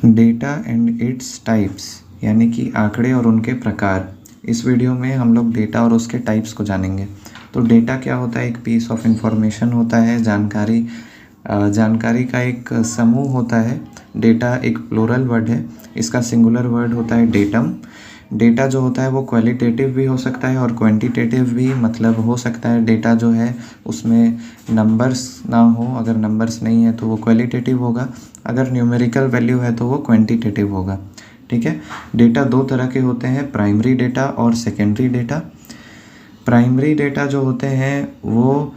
Data and its types, यानी कि आंकड़े और उनके प्रकार। इस वीडियो में हम लोग डेटा और उसके टाइप्स को जानेंगे। तो डेटा क्या होता है? एक पीस ऑफ इंफॉर्मेशन होता है, जानकारी का एक समूह होता है। डेटा एक प्लूरल वर्ड है, इसका सिंगुलर वर्ड होता है डेटम। डेटा जो होता है वो क्वालिटेटिव भी हो सकता है और क्वांटिटेटिव भी, मतलब हो सकता है डेटा जो है उसमें नंबर्स ना हो, अगर नंबर्स नहीं है तो वो क्वालिटेटिव होगा, अगर न्यूमेरिकल वैल्यू है तो वो क्वांटिटेटिव होगा। ठीक है। डेटा दो तरह के होते हैं, प्राइमरी डेटा और सेकेंडरी डेटा। प्राइमरी डेटा जो होते हैं वो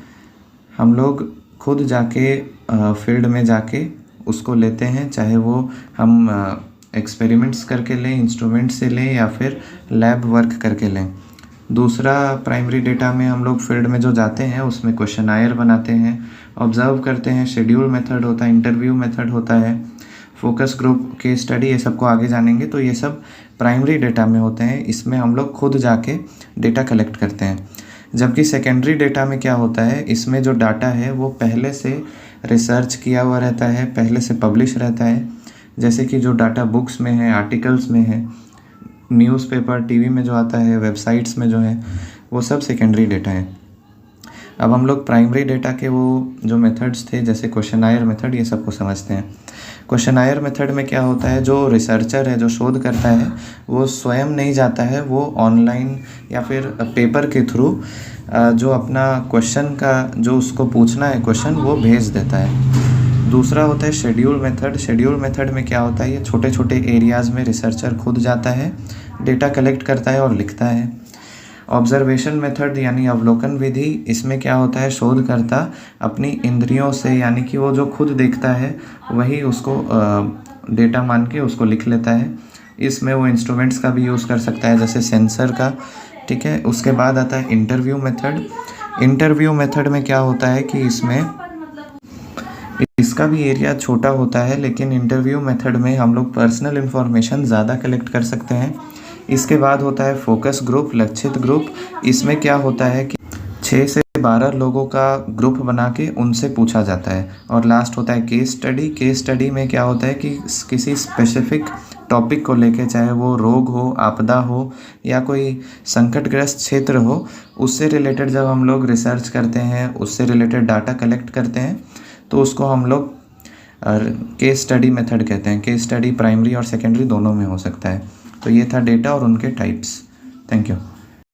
हम लोग खुद जाके फील्ड में जाके उसको लेते हैं, चाहे वो हम एक्सपेरिमेंट्स करके लें, इंस्ट्रूमेंट से लें या फिर लैब वर्क करके लें। दूसरा प्राइमरी डेटा में हम लोग फील्ड में जो जाते हैं उसमें क्वेश्चनायर बनाते हैं, ऑब्जर्व करते हैं, शेड्यूल मेथड होता है, इंटरव्यू मेथड होता है, फोकस ग्रुप, केस स्टडी, ये सबको आगे जानेंगे। तो ये सब प्राइमरी डेटा में होते हैं, इसमें हम लोग खुद जाके डेटा कलेक्ट करते हैं। जबकि सेकेंडरी डेटा में क्या होता है, इसमें जो डाटा है वो पहले से रिसर्च किया हुआ रहता है, पहले से पब्लिश रहता है। जैसे कि जो डाटा बुक्स में है, आर्टिकल्स में है, न्यूज़पेपर, टीवी में जो आता है, वेबसाइट्स में जो है, वो सब सेकेंडरी डेटा है। अब हम लोग प्राइमरी डेटा के वो जो मेथड्स थे, जैसे क्वेश्चनायर मेथड, ये सबको समझते हैं। क्वेश्चनायर मेथड में क्या होता है, जो रिसर्चर है, जो शोध करता है, वो स्वयं नहीं जाता है, वो ऑनलाइन या फिर पेपर के थ्रू जो अपना क्वेश्चन का, जो उसको पूछना है क्वेश्चन, वो भेज देता है। दूसरा होता है शेड्यूल मेथड। शेड्यूल मेथड में क्या होता है, ये छोटे छोटे एरियाज़ में रिसर्चर खुद जाता है, डेटा कलेक्ट करता है और लिखता है। ऑब्जर्वेशन मेथड यानी अवलोकन विधि, इसमें क्या होता है, शोधकर्ता अपनी इंद्रियों से, यानी कि वो जो खुद देखता है वही उसको डेटा मान के उसको लिख लेता है। इसमें वो इंस्ट्रूमेंट्स का भी यूज़ कर सकता है, जैसे सेंसर का। ठीक है। उसके बाद आता है इंटरव्यू मेथड। इंटरव्यू मेथड में क्या होता है कि इसका भी एरिया छोटा होता है, लेकिन इंटरव्यू मेथड में हम लोग पर्सनल इन्फॉर्मेशन ज़्यादा कलेक्ट कर सकते हैं। इसके बाद होता है फोकस ग्रुप, लक्षित ग्रुप। इसमें क्या होता है कि 6 से 12 लोगों का ग्रुप बना के उनसे पूछा जाता है। और लास्ट होता है केस स्टडी। केस स्टडी में क्या होता है कि किसी स्पेसिफिक टॉपिक को लेके, चाहे वो रोग हो, आपदा हो या कोई संकटग्रस्त क्षेत्र हो, उससे रिलेटेड जब हम लोग रिसर्च करते हैं, उससे रिलेटेड डाटा कलेक्ट करते हैं, तो उसको हम लोग केस स्टडी मेथड कहते हैं। केस स्टडी प्राइमरी और सेकेंडरी दोनों में हो सकता है। तो ये था डेटा और उनके टाइप्स। Thank you.